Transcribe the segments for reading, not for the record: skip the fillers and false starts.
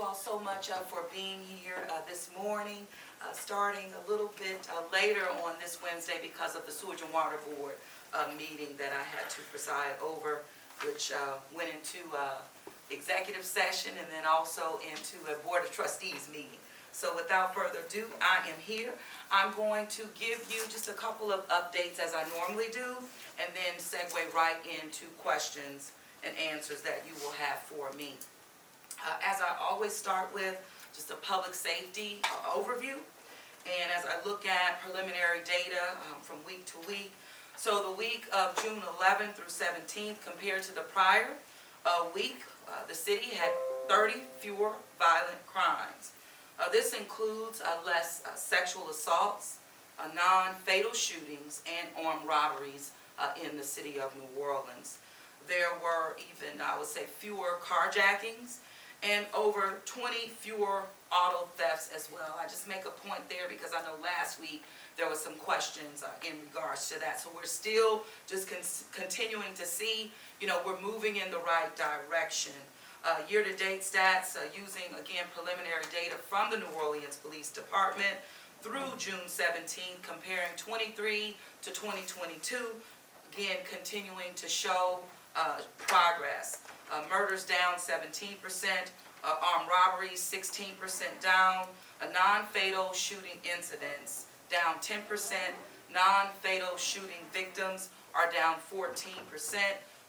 all so much for being here this morning, starting a little bit later on this Wednesday because of the Sewage and Water Board meeting that I had to preside over, which went into executive session and then also into a Board of Trustees meeting. So without further ado, I am here. I'm going to give you just a couple of updates as I normally do, and then segue right into questions and answers that you will have for me. As I always start with, just a public safety overview. And as I look at preliminary data from week to week, so the week of June 11th through 17th compared to the prior week, the city had 30 fewer violent crimes. This includes less sexual assaults, non-fatal shootings, and armed robberies in the city of New Orleans. There were even, I would say, fewer carjackings and over 20 fewer auto thefts as well. I just make a point there because I know last week there was some questions in regards to that. So we're still just continuing to see, we're moving in the right direction. Year-to-date stats using, again, preliminary data from the New Orleans Police Department through June 17th, comparing 23 to 2022, again, continuing to show progress. Murders down 17%, armed robberies 16% down, non-fatal shooting incidents down 10%, non-fatal shooting victims are down 14%,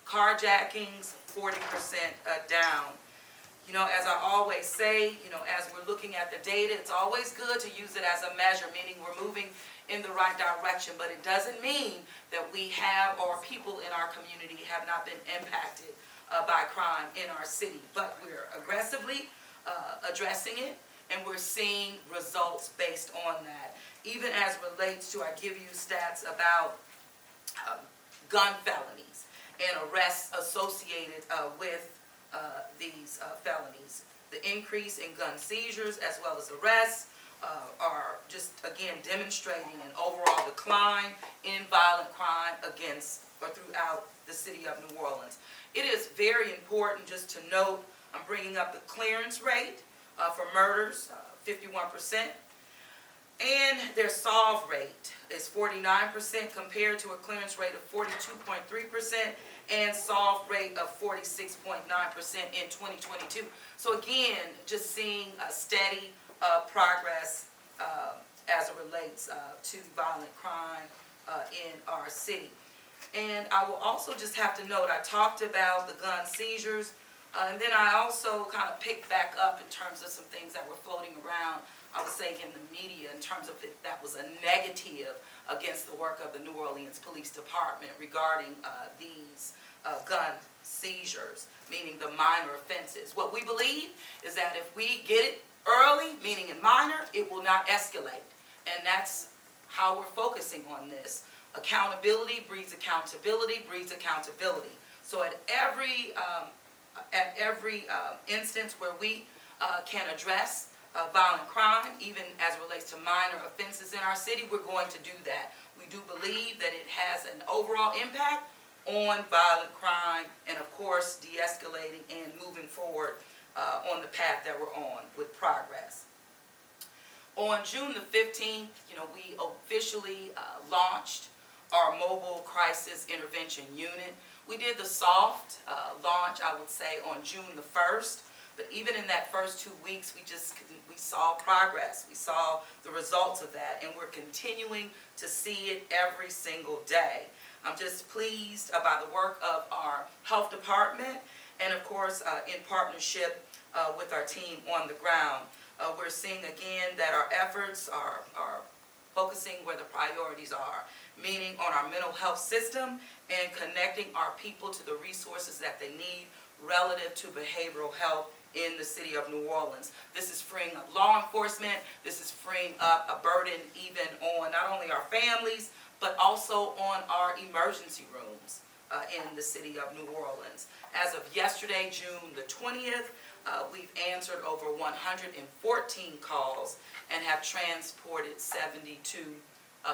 carjackings 40% down. As I always say, as we're looking at the data, it's always good to use it as a measure, meaning we're moving in the right direction, but it doesn't mean that we have, or people in our community have not been impacted by crime in our city. But we're aggressively addressing it, and we're seeing results based on that. Even as relates to, I give you stats about gun felonies and arrests associated with these felonies. The increase in gun seizures as well as arrests are just, again, demonstrating an overall decline in violent crime against or throughout the city of New Orleans. It is very important just to note, I'm bringing up the clearance rate for murders, 51%, and their solve rate is 49% compared to a clearance rate of 42.3% and solve rate of 46.9% in 2022. So again, just seeing a steady progress as it relates to violent crime in our city. And I will also just have to note, I talked about the gun seizures, and then I also kind of picked back up in terms of some things that were floating around, I would say, in the media in terms of if that was a negative against the work of the New Orleans Police Department regarding these gun seizures, meaning the minor offenses. What we believe is that if we get it early, meaning in minor, it will not escalate. And that's how we're focusing on this. Accountability breeds accountability breeds accountability. So at every instance where we can address violent crime, even as it relates to minor offenses in our city, we're going to do that. We do believe that it has an overall impact on violent crime and, of course, de-escalating and moving forward on the path that we're on with progress. On June the 15th, we officially launched our mobile crisis intervention unit. We did the soft launch, I would say, on June the 1st. But even in that first 2 weeks, we saw progress. We saw the results of that, and we're continuing to see it every single day. I'm just pleased by the work of our health department and, of course, in partnership with our team on the ground. We're seeing again that our efforts are focusing where the priorities are, meaning on our mental health system and connecting our people to the resources that they need relative to behavioral health in the city of New Orleans. This is freeing up law enforcement. This is freeing up a burden even on not only our families, but also on our emergency rooms in the city of New Orleans. As of yesterday, June the 20th, we've answered over 114 calls and have transported 72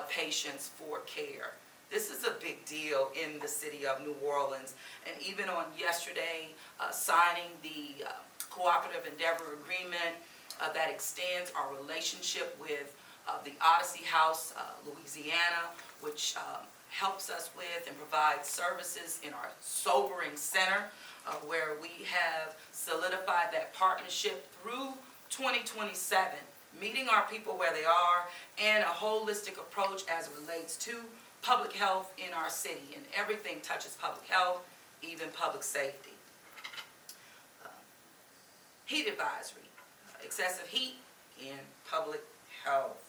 patients for care. This is a big deal in the city of New Orleans. And even on yesterday, signing the cooperative endeavor agreement that extends our relationship with the Odyssey House, Louisiana, which helps us with and provides services in our sobering center, where we have solidified that partnership through 2027, meeting our people where they are, and a holistic approach as it relates to public health in our city. And everything touches public health, even public safety. Heat advisory, excessive heat in public health,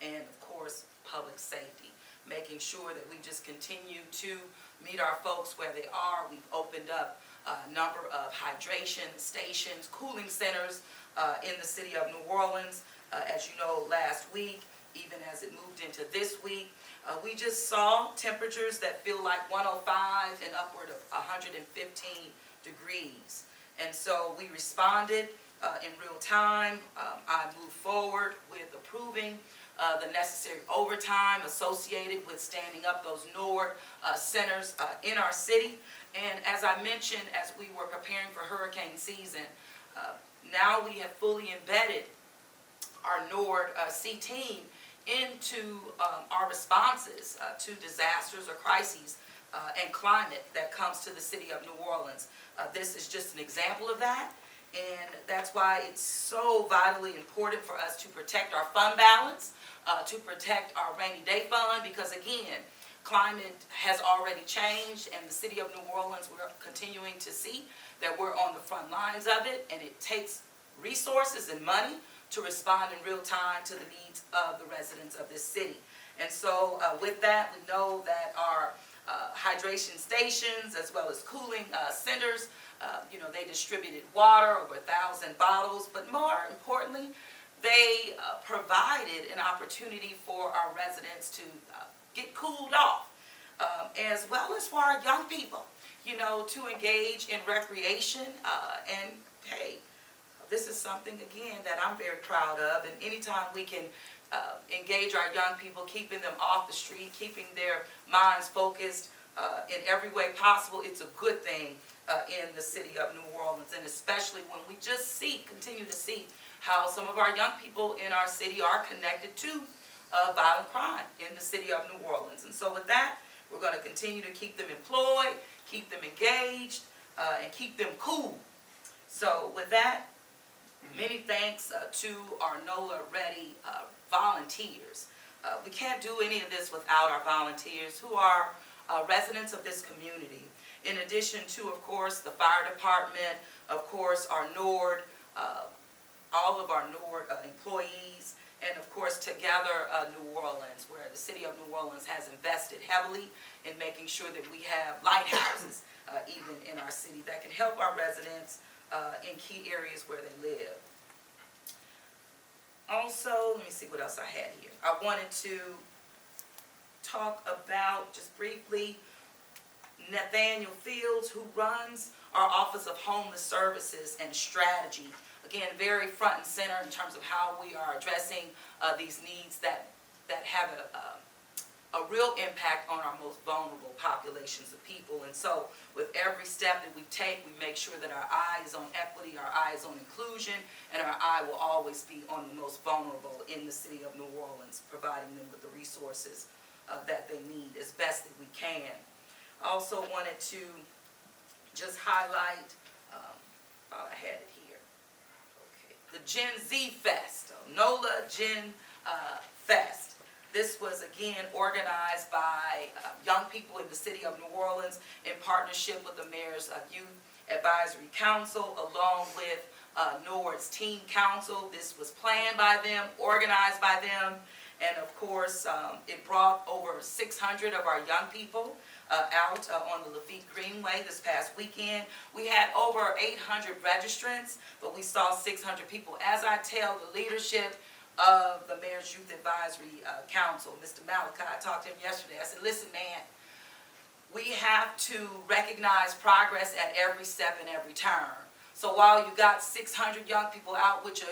and of course, public safety. Making sure that we just continue to meet our folks where they are. We've opened up a number of hydration stations, cooling centers in the city of New Orleans. As you know, last week, even as it moved into this week, we just saw temperatures that feel like 105 and upward of 115 degrees. And so we responded in real time. I moved forward with approving the necessary overtime associated with standing up those NORD centers in our city. And as I mentioned, as we were preparing for hurricane season, now we have fully embedded our NORD C team into our responses to disasters or crises and climate that comes to the city of New Orleans. This is just an example of that, and that's why it's so vitally important for us to protect our fund balance, to protect our rainy day fund, because again, climate has already changed, and the city of New Orleans, we're continuing to see that we're on the front lines of it, and it takes resources and money to respond in real time to the needs of the residents of this city. And so with that, we know that our hydration stations as well as cooling centers, they distributed water, over 1,000 bottles, but more importantly, they provided an opportunity for our residents to get cooled off, as well as for our young people, to engage in recreation. And hey, this is something, again, that I'm very proud of. And anytime we can engage our young people, keeping them off the street, keeping their minds focused in every way possible, it's a good thing in the city of New Orleans. And especially when we just continue to see how some of our young people in our city are connected to violent crime in the city of New Orleans. And so with that, we're going to continue to keep them employed, keep them engaged, and keep them cool. So with that, many thanks to our NOLA Ready volunteers. We can't do any of this without our volunteers, who are residents of this community. In addition to, of course, the fire department, of course, our NORD, all of our NORD employees, and of course, Together New Orleans, where the city of New Orleans has invested heavily in making sure that we have lighthouses even in our city that can help our residents in key areas where they live. Also, let me see what else I had here. I wanted to talk about, just briefly, Nathaniel Fields, who runs our Office of Homeless Services and Strategy. Again, very front and center in terms of how we are addressing these needs that have a real impact on our most vulnerable populations of people. And so with every step that we take, we make sure that our eye is on equity, our eye is on inclusion, and our eye will always be on the most vulnerable in the city of New Orleans, providing them with the resources that they need as best that we can. I also wanted to just highlight, thought I had it here, okay, the Gen Z Fest, NOLA Gen Fest. This was again organized by young people in the city of New Orleans in partnership with the Mayor's Youth Advisory Council, along with NORD's Teen Council. This was planned by them, organized by them, and of course it brought over 600 of our young people out on the Lafitte Greenway this past weekend. We had over 800 registrants, but we saw 600 people. As I tell the leadership of the Mayor's Youth Advisory Council, Mr. Malachi, I talked to him yesterday. I said, listen, man, we have to recognize progress at every step and every turn. So while you got 600 young people out, which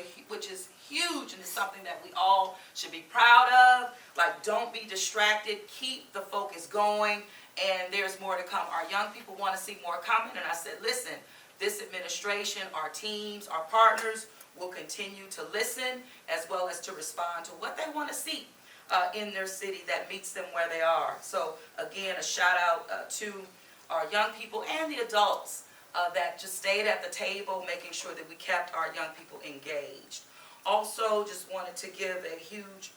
is huge, and it's something that we all should be proud of, like, don't be distracted, keep the focus going, and there's more to come. Our young people want to see more coming, and I said, listen, this administration, our teams, our partners will continue to listen as well as to respond to what they want to see in their city that meets them where they are. So again, a shout out to our young people and the adults that just stayed at the table, making sure that we kept our young people engaged. Also, just wanted to give a huge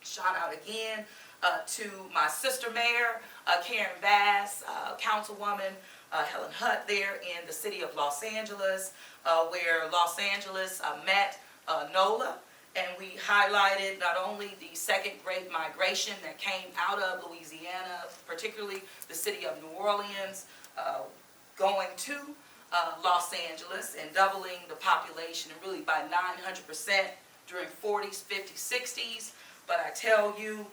shout out again to my sister mayor, Karen Bass, Councilwoman Helen Hutt there in the city of Los Angeles, where Los Angeles met NOLA, and we highlighted not only the second great migration that came out of Louisiana, particularly the city of New Orleans, going to Los Angeles and doubling the population, and really by 900% during 40s, 50s, 60s. But I tell you,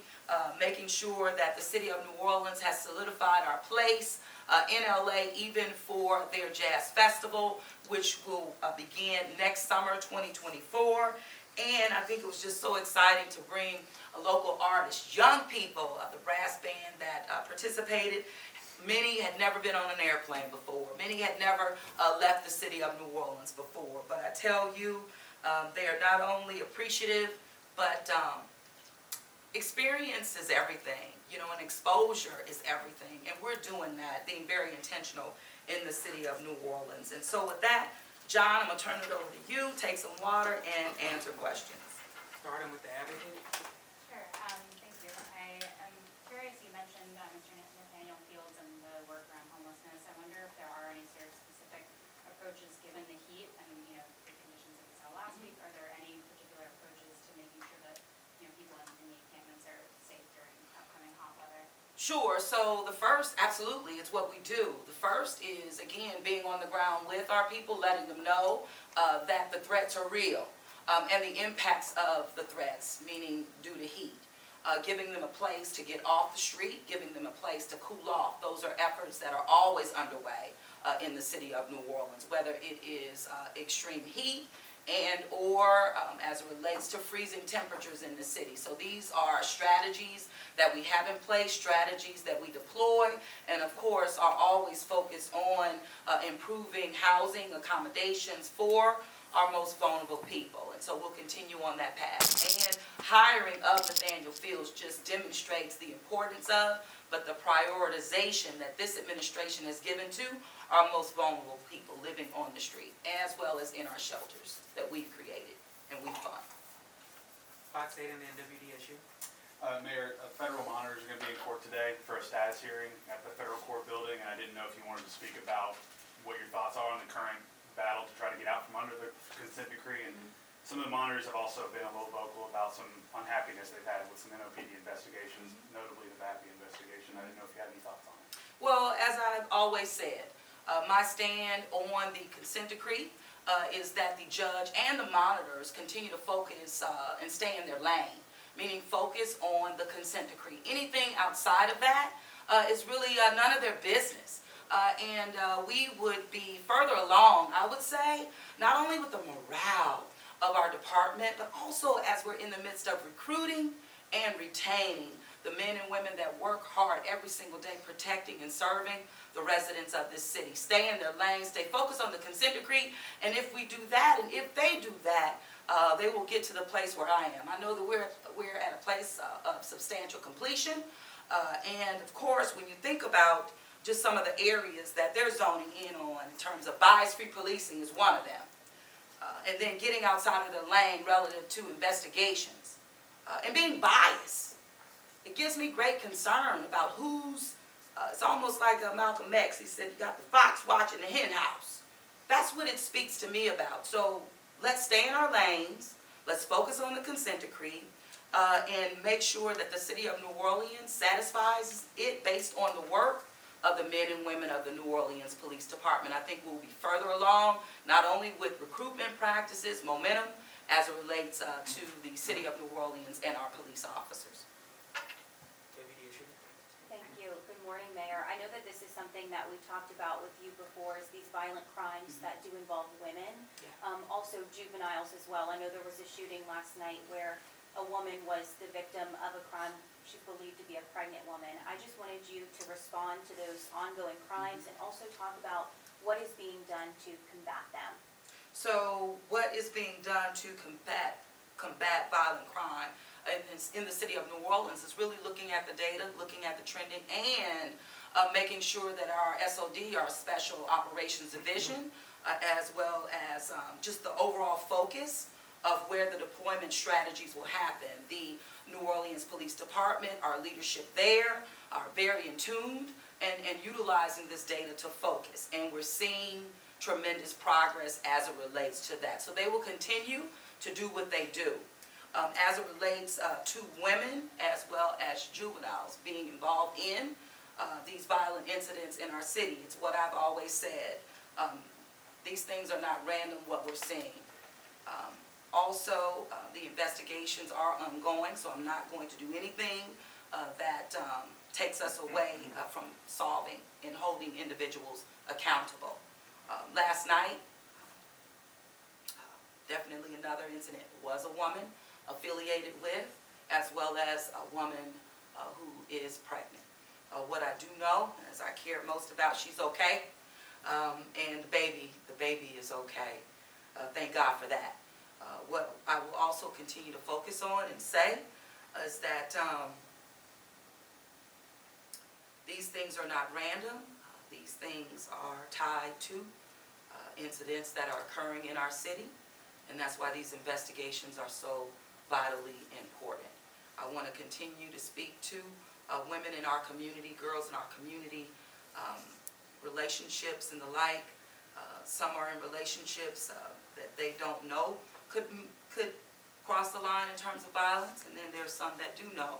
making sure that the city of New Orleans has solidified our place in LA, even for their jazz festival, which will begin next summer, 2024. And I think it was just so exciting to bring a local artist, young people, the brass band that participated. Many had never been on an airplane before. Many had never left the city of New Orleans before. But I tell you, they are not only appreciative, but experience is everything, and exposure is everything. And we're doing that, being very intentional in the city of New Orleans. And so with that, John, I'm going to turn it over to you, take some water, and answer questions. Starting with the advocate. Sure. Thank you. I am curious, you mentioned Mr. Nathaniel Fields and the work around homelessness. I wonder if there are any sort of specific approaches given the heat and the conditions that we saw last week. Are there any particular approaches to making sure that people in the encampments are safe during upcoming hot weather? Sure. So the first, absolutely, it's what we do. The first is, again, being on the ground with our people, letting them know that the threats are real and the impacts of the threats, meaning due to heat. Giving them a place to get off the street, giving them a place to cool off. Those are efforts that are always underway in the city of New Orleans, whether it is extreme heat and or as it relates to freezing temperatures in the city. So these are strategies that we have in place, strategies that we deploy, and of course are always focused on improving housing accommodations for our most vulnerable people. And so we'll continue on that path. And hiring of Nathaniel Fields just demonstrates the importance of, but the prioritization that this administration has given to our most vulnerable people living on the street, as well as in our shelters that we've created and we fund. Fox 8 and the NWDSU. Mayor, a federal monitor is going to be in court today for a status hearing at the federal court building, and I didn't know if you wanted to speak about what your thoughts are on the current battle to try to get out from under the consent decree. And some of the monitors have also been a little vocal about some unhappiness they've had with some NOPD investigations, notably the VAPI investigation. I didn't know if you had any thoughts on it. Well, as I've always said, my stand on the consent decree is that the judge and the monitors continue to focus and stay in their lane, meaning focus on the consent decree. Anything outside of that is really none of their business. And we would be further along, I would say, not only with the morale of our department, but also as we're in the midst of recruiting and retaining the men and women that work hard every single day protecting and serving the residents of this city. Stay in their lane, stay focused on the consent decree, and if we do that, and if they do that, they will get to the place where I am. I know that we're at a place of substantial completion, and of course, when you think about just some of the areas that they're zoning in on in terms of bias-free policing is one of them. And then getting outside of their lane relative to investigations and being biased. It gives me great concern about who's, it's almost like Malcolm X, he said, you got the fox watching the hen house. That's what it speaks to me about. So let's stay in our lanes, let's focus on the consent decree, and make sure that the city of New Orleans satisfies it based on the work of the men and women of the New Orleans Police Department. I think we'll be further along, not only with recruitment practices, momentum, as it relates to the city of New Orleans and our police officers. WDSU. Thank you. Good morning, Mayor. I know that this is something that we've talked about with you before, is these violent crimes that do involve women, also juveniles as well. I know there was a shooting last night where a woman was the victim of a crime she believed to be a pregnant woman. I just wanted you to respond to those ongoing crimes and also talk about what is being done to combat them? So what is being done to combat violent crime in the city of New Orleans is really looking at the data, looking at the trending, and making sure that our SOD, our Special Operations Division, as well as just the overall focus of where the deployment strategies will happen. The New Orleans Police Department, our leadership there, are very in tune and utilizing this data to focus. And we're seeing tremendous progress as it relates to that. So they will continue to do what they do. As it relates to women as well as juveniles being involved in these violent incidents in our city, it's what I've always said. These things are not random, what we're seeing. Also, the investigations are ongoing, so I'm not going to do anything that takes us away from solving and holding individuals accountable. Last night, definitely another incident, was a woman affiliated with, as well as a woman who is pregnant. What I do know, as I care most about, she's okay, and the baby is okay. Thank God for that. What I will also continue to focus on and say is that these things are not random. These things are tied to incidents that are occurring in our city, and that's why these investigations are so vitally important. I want to continue to speak to women in our community, girls in our community, relationships and the like. Some are in relationships that they don't know could cross the line in terms of violence, and then there's some that do know.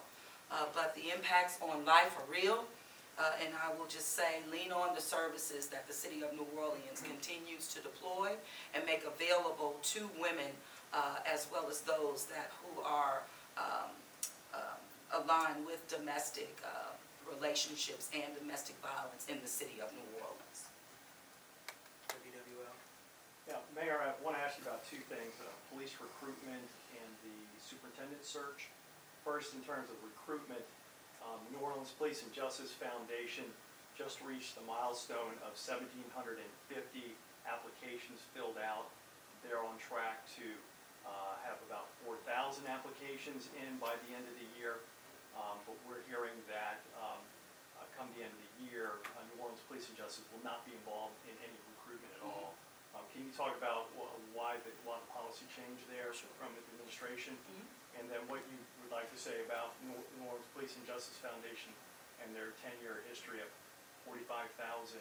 But the impacts on life are real. And I will just say, lean on the services that the city of New Orleans continues to deploy and make available to women, as well as those who are aligned with domestic relationships and domestic violence in the city of New Orleans. WWL. Yeah, Mayor, I want to ask you about two things, police recruitment and the superintendent search. First, in terms of recruitment, New Orleans Police and Justice Foundation just reached the milestone of 1,750 applications filled out. They're on track to have about 4,000 applications in by the end of the year, but we're hearing that come the end of the year, New Orleans Police and Justice will not be involved in any recruitment at all. Can you talk about why the policy change there from the administration? And then what you would like to say about New Orleans Police and Justice Foundation and their 10-year history of 45,000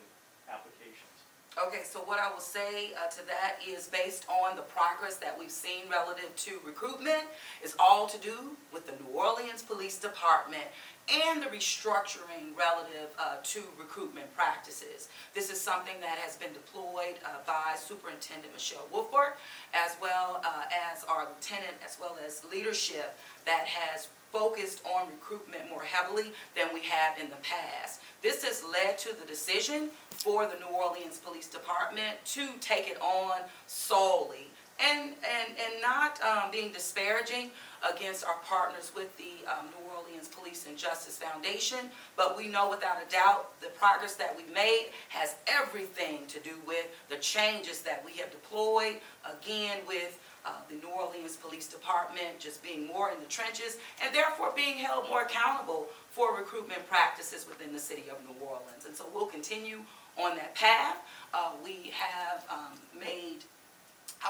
applications. Okay, so what I will say to that is, based on the progress that we've seen relative to recruitment, is all to do with the New Orleans Police Department and the restructuring relative to recruitment practices. This is something that has been deployed by Superintendent Michelle Woodford, as well as our lieutenant, as well as leadership that has focused on recruitment more heavily than we have in the past. This has led to the decision for the New Orleans Police Department to take it on solely, and not being disparaging against our partners with the New Orleans Police and Justice Foundation, but we know without a doubt the progress that we made has everything to do with the changes that we have deployed, again with the New Orleans Police Department just being more in the trenches and therefore being held more accountable for recruitment practices within the city of New Orleans. And so we'll continue on that path. We have made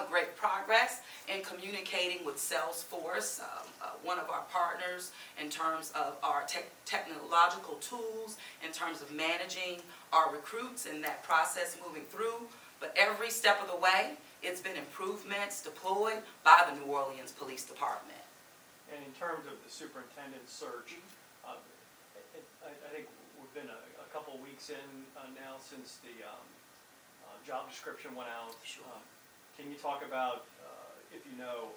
great progress in communicating with Salesforce, one of our partners, in terms of our technological tools, in terms of managing our recruits and that process moving through. But every step of the way, it's been improvements deployed by the New Orleans Police Department. And in terms of the superintendent search, I think we've been a couple of weeks in now since the job description went out. Sure. Can you talk about, if you know,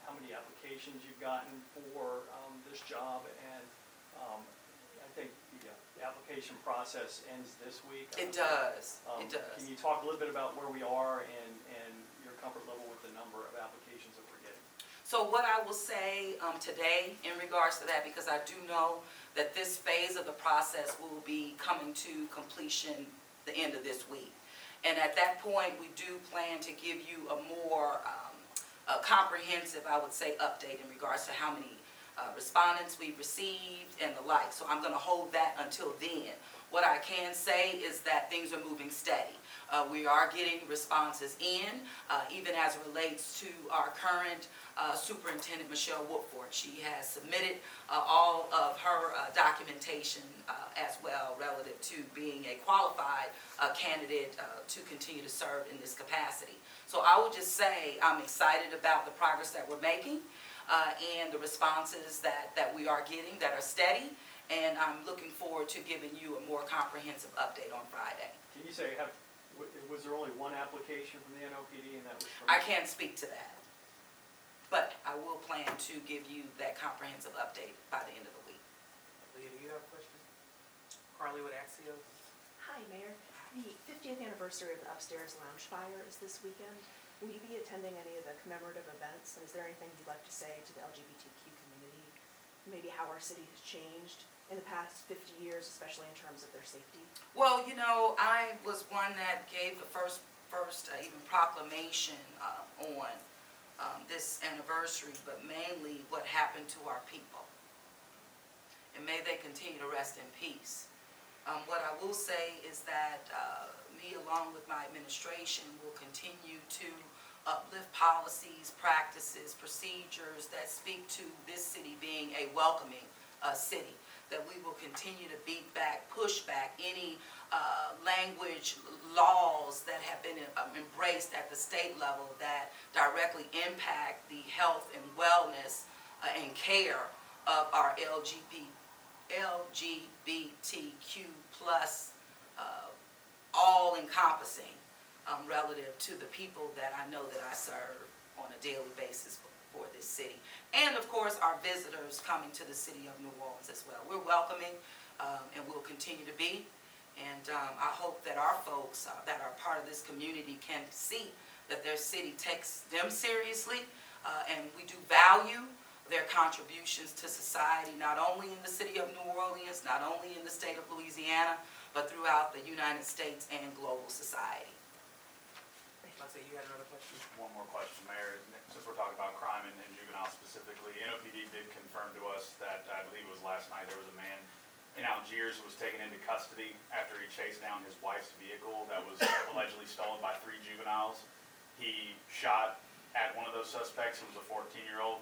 how many applications you've gotten for this job? And I think the application process ends this week. It does. It does. Can you talk a little bit about where we are and your comfort level with the number of applications that we're getting? So what I will say today in regards to that, because I do know that this phase of the process will be coming to completion the end of this week. And at that point, we do plan to give you a more a comprehensive, I would say, update in regards to how many respondents we've received and the like. So I'm going to hold that until then. What I can say is that things are moving steady. We are getting responses in, even as it relates to our current Superintendent Michelle Woodford. She has submitted all of her documentation as well relative to being a qualified candidate to continue to serve in this capacity. So I would just say I'm excited about the progress that we're making and the responses that we are getting that are steady, and I'm looking forward to giving you a more comprehensive update on Friday. Can you say, was there only one application from the NOPD and that was from? I can't speak to that, but I will plan to give you that comprehensive update by the end of the week. Leah, do you have a question? Carly with Axios? Hi, Mayor. The 50th anniversary of the Upstairs Lounge Fire is this weekend. Will you be attending any of the commemorative events? And is there anything you'd like to say to the LGBTQ community? Maybe how our city has changed in the past 50 years, especially in terms of their safety? Well, you know, I was one that gave the first even proclamation on this anniversary, but mainly what happened to our people. And may they continue to rest in peace. What I will say is that me, along with my administration, will continue to uplift policies, practices, procedures that speak to this city being a welcoming city. That we will continue to beat back, push back any language, laws that have been embraced at the state level that directly impact the health and wellness and care of our LGBTQ plus all-encompassing relative to the people that I know that I serve on a daily basis for this city. And of course, our visitors coming to the city of New Orleans as well. We're welcoming and will continue to be. And I hope that our folks that are part of this community can see that their city takes them seriously and we do value their contributions to society, not only in the city of New Orleans, not only in the state of Louisiana, but throughout the United States and global society. Let's say you had another question. One more question, Mayor. Since we're talking about crime and juveniles specifically, NOPD did confirm to us that, I believe it was last night, there was a man in Algiers who was taken into custody after he chased down his wife's vehicle that was allegedly stolen by 3 juveniles. He shot at one of those suspects, who was a 14-year-old.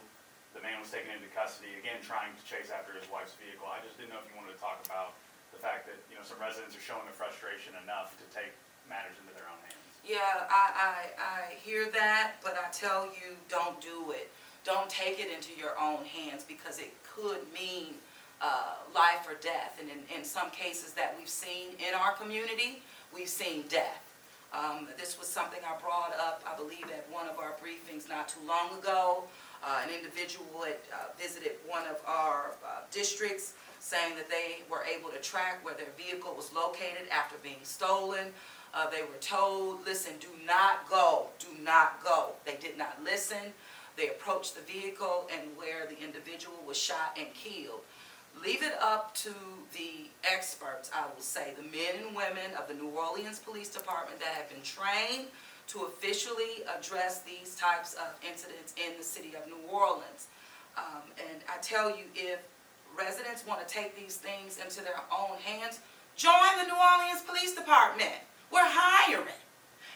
The man was taken into custody, again, trying to chase after his wife's vehicle. I just didn't know if you wanted to talk about the fact that, you know, some residents are showing the frustration enough to take matters into their own hands. Yeah, I hear that, but I tell you, don't do it. Don't take it into your own hands because it could mean life or death. And in some cases that we've seen in our community, we've seen death. This was something I brought up, I believe, at one of our briefings not too long ago. An individual had visited one of our districts saying that they were able to track where their vehicle was located after being stolen. They were told, listen, do not go, do not go. They did not listen. They approached the vehicle and where the individual was shot and killed. Leave it up to the experts, I will say, the men and women of the New Orleans Police Department that have been trained to officially address these types of incidents in the city of New Orleans. And I tell you, if residents want to take these things into their own hands, join the New Orleans Police Department. We're hiring.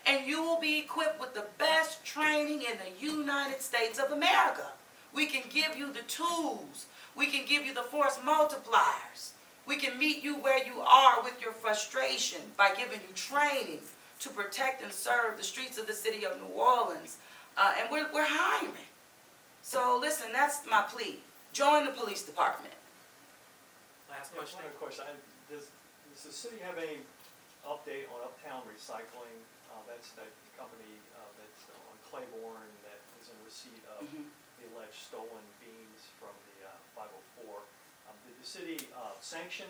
And you will be equipped with the best training in the United States of America. We can give you the tools. We can give you the force multipliers. We can meet you where you are with your frustration by giving you training to protect and serve the streets of the city of New Orleans. And we're hiring. So listen, that's my plea. Join the police department. Last Yeah, question. one question. Does the city have any update on Uptown Recycling? That's that company that's on Claiborne that is in receipt of the alleged stolen beans from the 504. Did the city sanction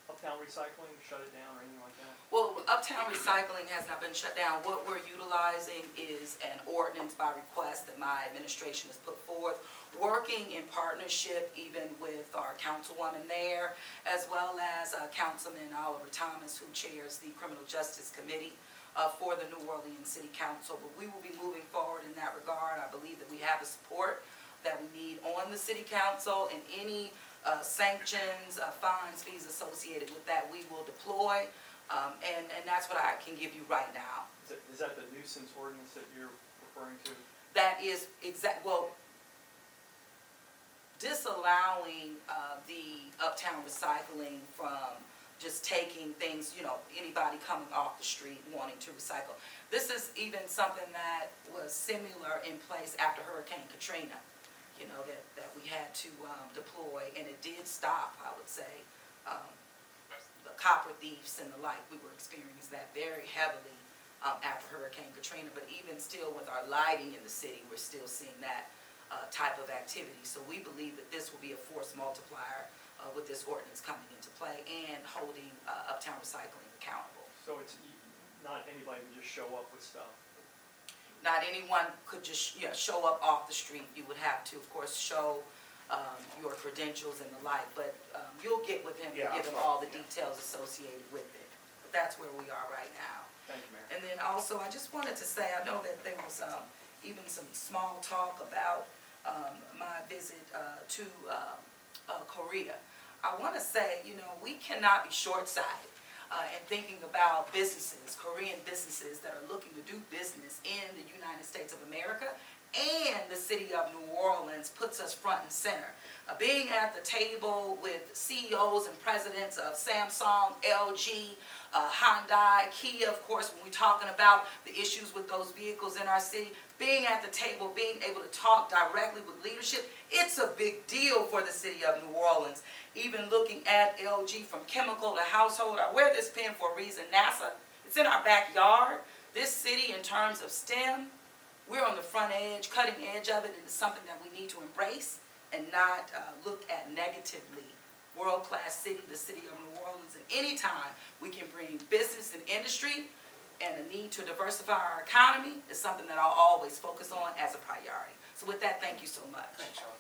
Uptown Recycling, shut it down or anything like that? Well, Uptown Recycling has not been shut down. What we're utilizing is an ordinance by request that my administration has put forth, working in partnership even with our councilwoman there, as well as Councilman Oliver Thomas, who chairs the Criminal Justice Committee for the New Orleans City Council. But we will be moving forward in that regard. I believe that we have the support that we need on the City Council, and any sanctions, fines, fees associated with that, we will deploy. And that's what I can give you right now. Is that the nuisance ordinance that you're referring to? That is disallowing the uptown recycling from just taking things, anybody coming off the street wanting to recycle. This is even something that was similar in place after Hurricane Katrina, that we had to deploy, and it did stop, I would say, the copper thieves and the like. We were experiencing that very heavily after Hurricane Katrina, but even still with our lighting in the city, we're still seeing that type of activity. So we believe that this will be a force multiplier with this ordinance coming into play and holding uptown recycling accountable. So it's not anybody can just show up with stuff? Not anyone could just show up off the street. You would have to, of course, show your credentials and the like, but you'll get with him and give him all the details associated with it. But that's where we are right now. Thank you, Mayor. And then also, I just wanted to say, I know that there was even some small talk about my visit to Korea. I want to say, we cannot be short-sighted in thinking about businesses, Korean businesses that are looking to do business in the United States of America, and the city of New Orleans puts us front and center. Being at the table with CEOs and presidents of Samsung, LG, Hyundai, Kia, of course, when we're talking about the issues with those vehicles in our city, being at the table, being able to talk directly with leadership, it's a big deal for the city of New Orleans. Even looking at LG from chemical to household, I wear this pin for a reason, NASA. It's in our backyard. This city, in terms of STEM, we're on the front edge, cutting edge of it, and it's something that we need to embrace and not look at negatively. World-class city, the city of New Orleans, and anytime we can bring business and industry and the need to diversify our economy is something that I'll always focus on as a priority. So with that, thank you so much. Thanks, Charlie.